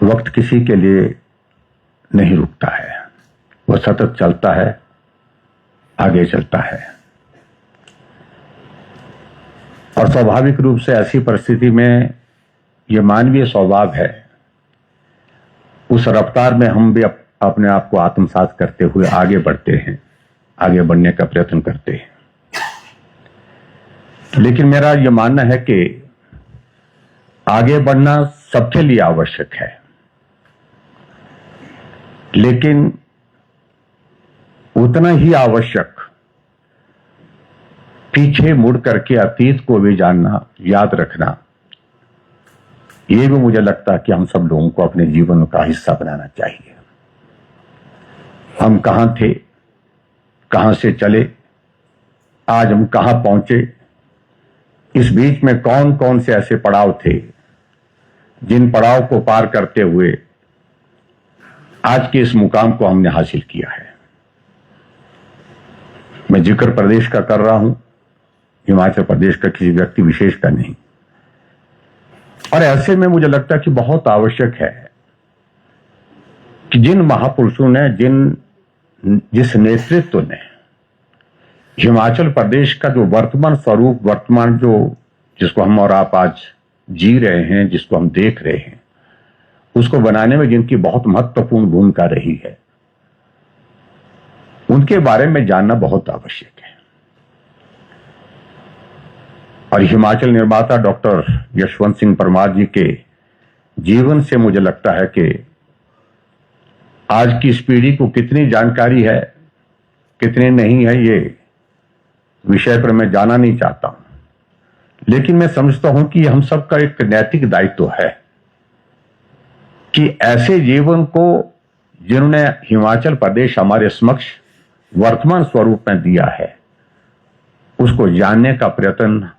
वक्त किसी के लिए नहीं रुकता है, वह सतत चलता है, आगे चलता है। और स्वाभाविक रूप से ऐसी परिस्थिति में यह मानवीय स्वभाव है, उस रफ्तार में हम भी अपने आप को आत्मसात करते हुए आगे बढ़ते हैं, आगे बढ़ने का प्रयत्न करते हैं। लेकिन मेरा यह मानना है कि आगे बढ़ना सबके लिए आवश्यक है, लेकिन उतना ही आवश्यक पीछे मुड़ करके अतीत को भी जानना, याद रखना, यह भी मुझे लगता है कि हम सब लोगों को अपने जीवन का हिस्सा बनाना चाहिए। हम कहां थे, कहां से चले, आज हम कहां पहुंचे, इस बीच में कौन कौन से ऐसे पड़ाव थे जिन पड़ाव को पार करते हुए आज के इस मुकाम को हमने हासिल किया है। मैं जिक्र प्रदेश का कर रहा हूं, हिमाचल प्रदेश का किसी व्यक्ति विशेष का नहीं। और ऐसे में मुझे लगता है कि बहुत आवश्यक है कि जिन महापुरुषों ने, जिस नेतृत्व ने हिमाचल प्रदेश का जो वर्तमान स्वरूप, वर्तमान जिसको हम और आप आज जी रहे हैं, जिसको हम देख रहे हैं, उसको बनाने में जिनकी बहुत महत्वपूर्ण भूमिका रही है, उनके बारे में जानना बहुत आवश्यक है। और हिमाचल निर्माता डॉक्टर यशवंत सिंह परमार जी के जीवन से मुझे लगता है कि आज की इस पीढ़ी को कितनी जानकारी है, कितनी नहीं है, ये विषय पर मैं जाना नहीं चाहता हूं। लेकिन मैं समझता हूं कि हम सबका एक नैतिक दायित्व है कि ऐसे जीवन को जिन्होंने हिमाचल प्रदेश हमारे समक्ष वर्तमान स्वरूप में दिया है, उसको जानने का प्रयत्न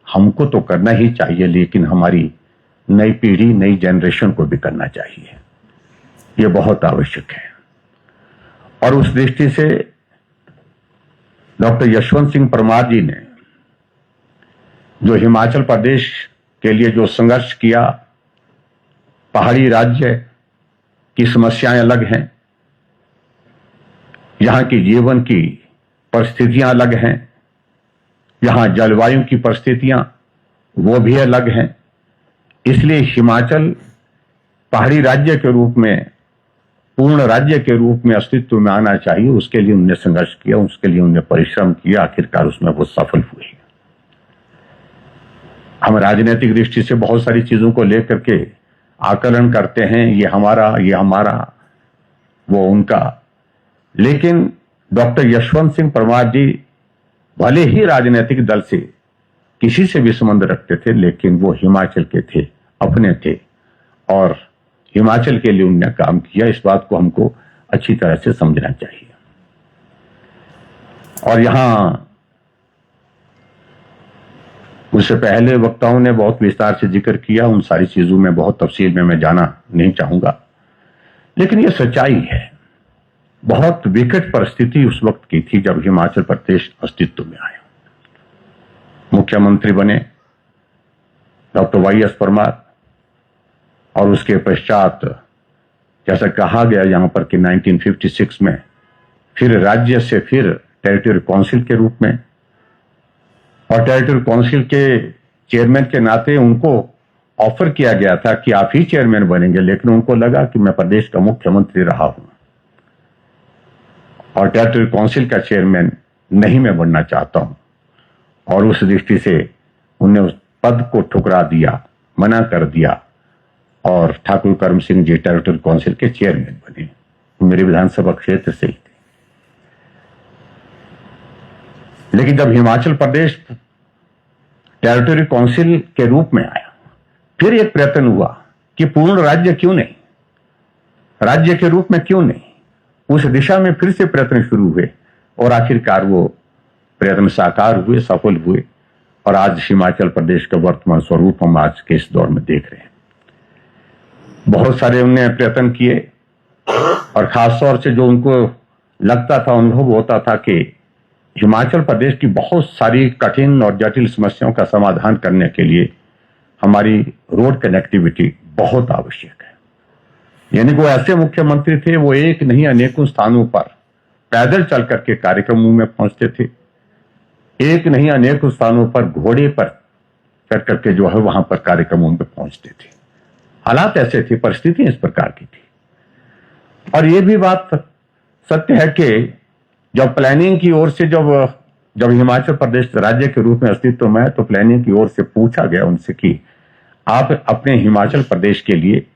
हमको तो करना ही चाहिए, लेकिन हमारी नई पीढ़ी, नई जनरेशन को भी करना चाहिए। यह बहुत आवश्यक है। और उस दृष्टि से डॉक्टर यशवंत सिंह परमार जी ने जो हिमाचल प्रदेश के लिए जो संघर्ष किया, पहाड़ी राज्य की समस्याएं अलग हैं, यहां की जीवन की परिस्थितियां अलग हैं, यहां जलवायु की परिस्थितियां वो भी अलग हैं। इसलिए हिमाचल पहाड़ी राज्य के रूप में, पूर्ण राज्य के रूप में अस्तित्व में आना चाहिए। उसके लिए उन्होंने संघर्ष किया, उसके लिए उन्होंने परिश्रम किया, आखिरकार उसमें वो सफल हुए। हम राजनीतिक दृष्टि से बहुत सारी चीजों को लेकर के आकलन करते हैं, ये हमारा, वो उनका। लेकिन डॉक्टर यशवंत सिंह परमार जी भले ही राजनीतिक दल से किसी से भी संबंध रखते थे, लेकिन वो हिमाचल के थे, अपने थे, और हिमाचल के लिए उन्होंने काम किया। इस बात को हमको अच्छी तरह से समझना चाहिए। और यहां उससे पहले वक्ताओं ने बहुत विस्तार से जिक्र किया, उन सारी चीजों में बहुत तफसील में मैं जाना नहीं चाहूंगा, लेकिन यह सच्चाई है। बहुत विकट परिस्थिति उस वक्त की थी जब हिमाचल प्रदेश अस्तित्व में आया। मुख्यमंत्री बने डॉक्टर YS परमार, और उसके पश्चात जैसा कहा गया यहां पर कि 1956 में फिर राज्य से फिर टेरिटरी काउंसिल के रूप में, और टेरिटरी काउंसिल के चेयरमैन के नाते उनको ऑफर किया गया था कि आप ही चेयरमैन बनेंगे, लेकिन उनको लगा कि मैं प्रदेश का मुख्यमंत्री रहा हूं और टेरिटरी काउंसिल का चेयरमैन नहीं मैं बनना चाहता हूं। और उस दृष्टि से उन्हें उस पद को ठुकरा दिया, मना कर दिया, और ठाकुर कर्म सिंह जी टेरिटरी काउंसिल के चेयरमैन बने। मेरे विधानसभा क्षेत्र से ही थे। लेकिन जब हिमाचल प्रदेश टेरिटरी काउंसिल के रूप में आया, फिर एक प्रयत्न हुआ कि पूर्ण राज्य क्यों नहीं, राज्य के रूप में क्यों नहीं। उस दिशा में फिर से प्रयत्न शुरू हुए, और आखिरकार वो प्रयत्न साकार हुए, सफल हुए, और आज हिमाचल प्रदेश का वर्तमान स्वरूप हम आज के इस दौर में देख रहे हैं। बहुत सारे उन्होंने प्रयत्न किए, और खासतौर से जो उनको लगता था, अनुभव होता था कि हिमाचल प्रदेश की बहुत सारी कठिन और जटिल समस्याओं का समाधान करने के लिए हमारी रोड कनेक्टिविटी बहुत आवश्यक है। यानी कि वो ऐसे मुख्यमंत्री थे, वो एक नहीं अनेकों स्थानों पर पैदल चल करके कार्यक्रमों में पहुंचते थे, एक नहीं अनेकों स्थानों पर घोड़े पर चढ़ करके जो है वहां पर कार्यक्रमों में पहुंचते थे। हालात ऐसे थे, परिस्थितियां इस प्रकार की थी। और ये भी बात सत्य है कि जब प्लानिंग की ओर से जब हिमाचल प्रदेश राज्य के रूप में अस्तित्व में है, तो प्लानिंग की ओर से पूछा गया उनसे कि आप अपने हिमाचल प्रदेश के लिए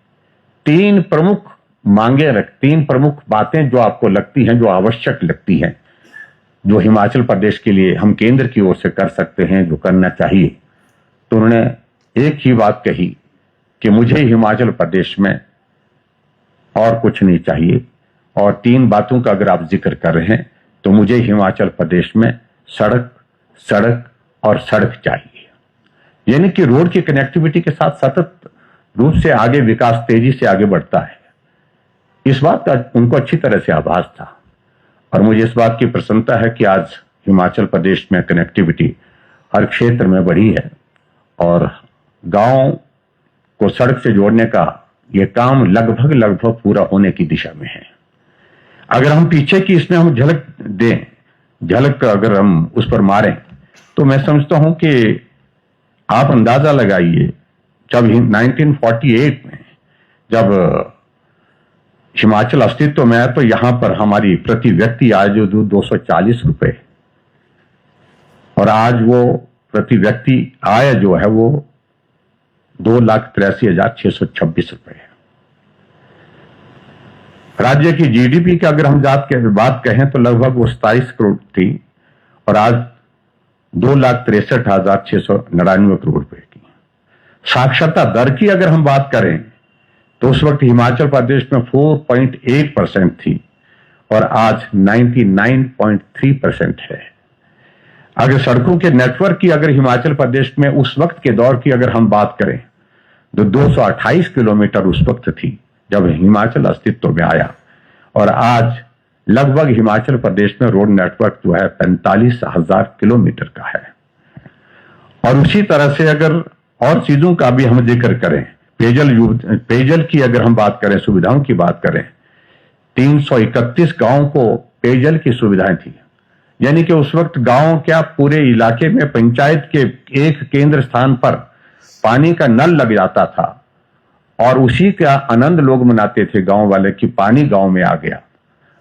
तीन प्रमुख बातें जो आपको लगती हैं, जो आवश्यक लगती हैं, जो हिमाचल प्रदेश के लिए हम केंद्र की ओर से कर सकते हैं, जो करना चाहिए। तो उन्होंने एक ही बात कही कि मुझे हिमाचल प्रदेश में और कुछ नहीं चाहिए, और तीन बातों का अगर आप जिक्र कर रहे हैं तो मुझे हिमाचल प्रदेश में सड़क, सड़क और सड़क चाहिए। यानी कि रोड की कनेक्टिविटी के साथ सतत रूप से आगे विकास तेजी से आगे बढ़ता है। इस बात का उनको अच्छी तरह से आभास था, और मुझे इस बात की प्रसन्नता है कि आज हिमाचल प्रदेश में कनेक्टिविटी हर क्षेत्र में बढ़ी है, और गांव को सड़क से जोड़ने का यह काम लगभग पूरा होने की दिशा में है। अगर हम पीछे की इसमें हम झलक अगर हम उस पर मारें, तो मैं समझता हूं कि आप अंदाजा लगाइए, जब 1948 में जब हिमाचल अस्तित्व में आया, तो यहां पर हमारी प्रति व्यक्ति आय जो 240 रुपए, और आज वो प्रति व्यक्ति आय जो है वो 2,83,626 रुपए है। राज्य की जीडीपी की अगर हम बात कहें तो लगभग वो 27 करोड़ थी, और आज 2,63,699 करोड़ रुपए की। साक्षरता दर की अगर हम बात करें तो उस वक्त हिमाचल प्रदेश में 4.8% थी, और आज 99.3% है। अगर सड़कों के नेटवर्क की अगर हिमाचल प्रदेश में उस वक्त के दौर की अगर हम बात करें तो 228 किलोमीटर उस वक्त थी जब हिमाचल अस्तित्व में आया, और आज लगभग हिमाचल प्रदेश में रोड नेटवर्क जो है 45,000 किलोमीटर का है। और उसी तरह से अगर और चीजों का भी हम जिक्र करें, पेयजल की अगर हम बात करें, सुविधाओं की बात करें, 331 गांव को पेयजल की सुविधाएं थी। यानी कि उस वक्त गांव क्या पूरे इलाके में पंचायत के एक केंद्र स्थान पर पानी का नल लग जाता था, और उसी का आनंद लोग मनाते थे गांव वाले कि पानी गांव में आ गया।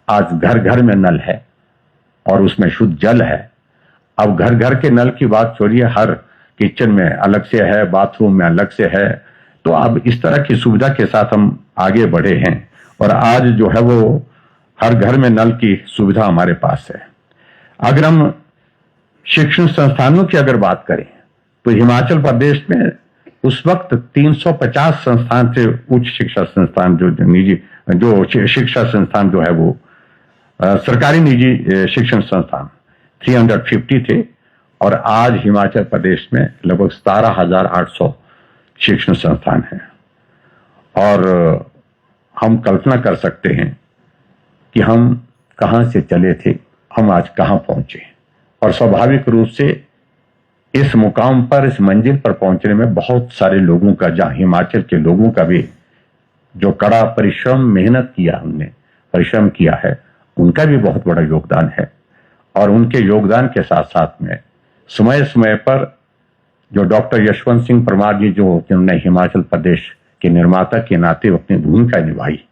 आज घर घर में नल है और उसमें शुद्ध जल है। अब घर घर के नल की बात छोड़िए, हर किचन में अलग से है, बाथरूम में अलग से है। तो अब इस तरह की सुविधा के साथ हम आगे बढ़े हैं, और आज जो है वो हर घर में नल की सुविधा हमारे पास है। अगर हम शिक्षण संस्थानों की अगर बात करें तो हिमाचल प्रदेश में उस वक्त 350 संस्थान थे, उच्च शिक्षा संस्थान, जो शिक्षा संस्थान जो है वो सरकारी निजी शिक्षण संस्थान 350 थे, और आज हिमाचल प्रदेश में लगभग 17,800 शिक्षण संस्थान हैं। और हम कल्पना कर सकते हैं कि हम कहां से चले थे, हम आज कहां पहुंचे। और स्वाभाविक रूप से इस मुकाम पर, इस मंजिल पर पहुंचने में बहुत सारे लोगों का, जहां हिमाचल के लोगों का भी जो कड़ा परिश्रम, मेहनत किया, हमने परिश्रम किया है, उनका भी बहुत बड़ा योगदान है। और उनके योगदान के साथ साथ में समय समय पर जो डॉक्टर यशवंत सिंह परमार जी, जिन्होंने हिमाचल प्रदेश के निर्माता के नाते अपनी भूमिका निभाई,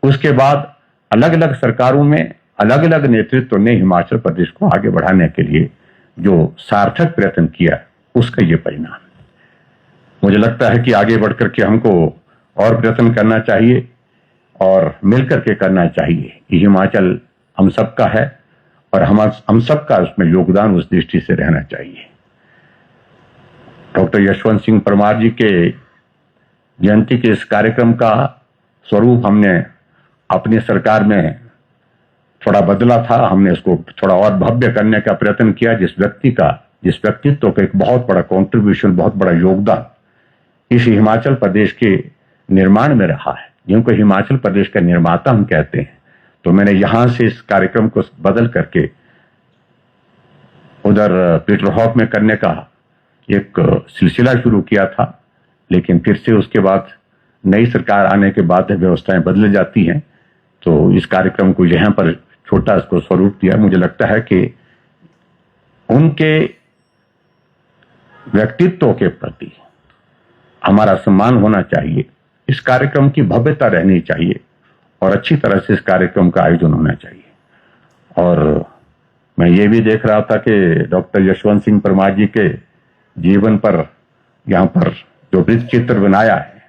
उसके बाद अलग अलग सरकारों में अलग अलग नेतृत्व ने हिमाचल प्रदेश को आगे बढ़ाने के लिए जो सार्थक प्रयत्न किया, उसका ये परिणाम। मुझे लगता है कि आगे बढ़कर के हमको और प्रयत्न करना चाहिए, और मिलकर के करना चाहिए। कि हिमाचल हम सबका है, और हम सबका उसमें योगदान उस दृष्टि से रहना चाहिए। डॉक्टर यशवंत सिंह परमार जी के जयंती के इस कार्यक्रम का स्वरूप हमने अपनी सरकार में थोड़ा बदला था। हमने इसको थोड़ा और भव्य करने का प्रयत्न किया, जिस व्यक्तित्व का एक बहुत बड़ा कंट्रीब्यूशन, बहुत बड़ा योगदान इस हिमाचल प्रदेश के निर्माण में रहा है, जिनको हिमाचल प्रदेश का निर्माता हम कहते हैं। तो मैंने यहां से इस कार्यक्रम को बदल करके उधर पीटरहॉफ में करने का एक सिलसिला शुरू किया था, लेकिन फिर से उसके बाद नई सरकार आने के बाद व्यवस्थाएं बदल जाती हैं। तो इस कार्यक्रम को यहां पर छोटा इसको स्वरूप दिया। मुझे लगता है कि उनके व्यक्तित्व के प्रति हमारा सम्मान होना चाहिए, इस कार्यक्रम की भव्यता रहनी चाहिए और अच्छी तरह से इस कार्यक्रम का आयोजन होना चाहिए। और मैं ये भी देख रहा था कि डॉक्टर यशवंत सिंह परमार जी के जीवन पर यहाँ पर जो वृत्त चित्र बनाया है,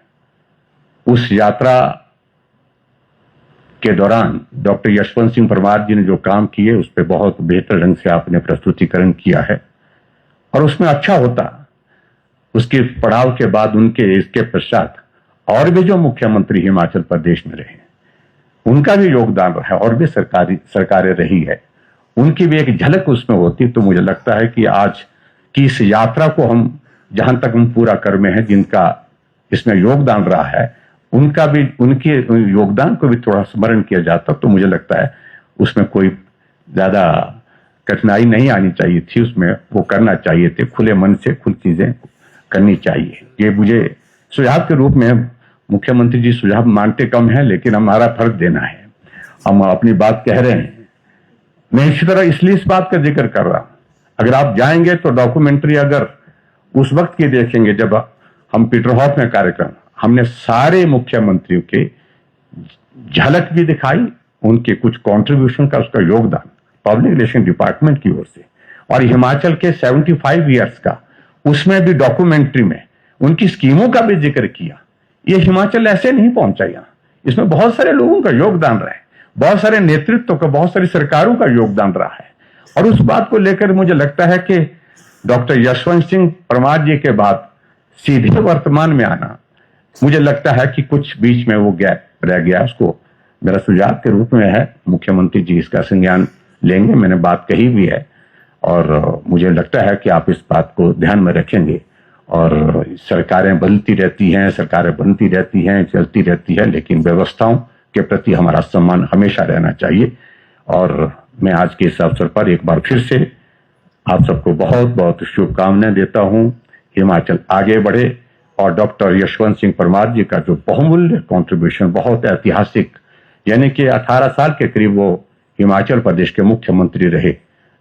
उस यात्रा के दौरान डॉक्टर यशवंत सिंह परमार जी ने जो काम किए उस पर बहुत बेहतर ढंग से आपने प्रस्तुतिकरण किया है। और उसमें अच्छा होता उसके पड़ाव के बाद उनके इसके पश्चात और भी जो मुख्यमंत्री हिमाचल प्रदेश में रहे उनका भी योगदान रहा है और भी सरकारें रही है, उनकी भी एक झलक उसमें होती। तो मुझे लगता है कि आज की इस यात्रा को हम जहां तक हम पूरा कर में हैं, जिनका इसमें योगदान रहा है, उनका भी उनके योगदान को भी थोड़ा स्मरण किया जाता तो मुझे लगता है उसमें कोई ज्यादा कठिनाई नहीं आनी चाहिए थी। उसमें वो करना चाहिए थे, खुले मन से खुद चीजें करनी चाहिए। ये मुझे सुझाव के रूप में, मुख्यमंत्री जी सुझाव मानते कम है लेकिन हमारा फर्ज देना है, हम अपनी बात कह रहे हैं। मैं इसी तरह इसलिए इस बात का जिक्र कर रहा हूं, अगर आप जाएंगे तो डॉक्यूमेंट्री अगर उस वक्त की देखेंगे जब हम पीटरहॉफ में कार्यक्रम, हमने सारे मुख्यमंत्रियों के झलक भी दिखाई, उनके कुछ कंट्रीब्यूशन का, उसका योगदान पब्लिक रिलेशन डिपार्टमेंट की ओर से, और हिमाचल के 75 ईयर्स का उसमें भी डॉक्यूमेंट्री में उनकी स्कीमों का भी जिक्र किया। ये हिमाचल ऐसे नहीं पहुंचा यहाँ, इसमें बहुत सारे लोगों का योगदान रहा है, बहुत सारे नेतृत्व का, बहुत सारी सरकारों का योगदान रहा है। और उस बात को लेकर मुझे लगता है कि डॉक्टर यशवंत सिंह परमार जी के बाद सीधे वर्तमान में आना, मुझे लगता है कि कुछ बीच में वो गैप रह गया। उसको मेरा सुझाव के रूप में है, मुख्यमंत्री जी इसका संज्ञान लेंगे, मैंने बात कही भी है और मुझे लगता है कि आप इस बात को ध्यान में रखेंगे। और सरकारें बदलती रहती हैं, सरकारें बनती रहती हैं, चलती रहती है, लेकिन व्यवस्थाओं के प्रति हमारा सम्मान हमेशा रहना चाहिए। और मैं आज के इस अवसर पर एक बार फिर से आप सबको बहुत बहुत शुभकामनाएं देता हूं। हिमाचल आगे बढ़े और डॉक्टर यशवंत सिंह परमार जी का जो बहुमूल्य कंट्रीब्यूशन, बहुत ऐतिहासिक, यानी कि 18 साल के करीब वो हिमाचल प्रदेश के मुख्यमंत्री रहे,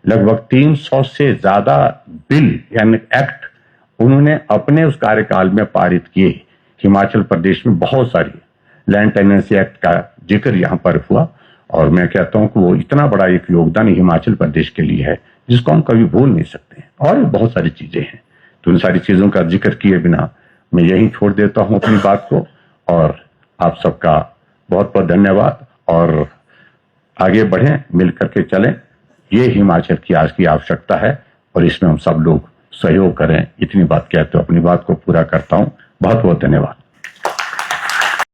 लगभग 300 से ज्यादा बिल यानी एक्ट उन्होंने अपने उस कार्यकाल में पारित किए। हिमाचल प्रदेश में बहुत सारी लैंड टेनेंसी एक्ट का जिक्र यहाँ पर हुआ और मैं कहता हूँ कि वो इतना बड़ा एक योगदान हिमाचल प्रदेश के लिए है जिसको हम कभी भूल नहीं सकते। और बहुत सारी चीजें हैं, तो उन सारी चीजों का जिक्र किए बिना मैं यहीं छोड़ देता हूं अपनी बात को। और आप सबका बहुत बहुत धन्यवाद और आगे बढ़ें, मिल करके चलें, ये हिमाचल की आज की आवश्यकता है और इसमें हम सब लोग सहयोग करें। इतनी बात कहते हुए अपनी बात को पूरा करता हूं। बहुत बहुत धन्यवाद।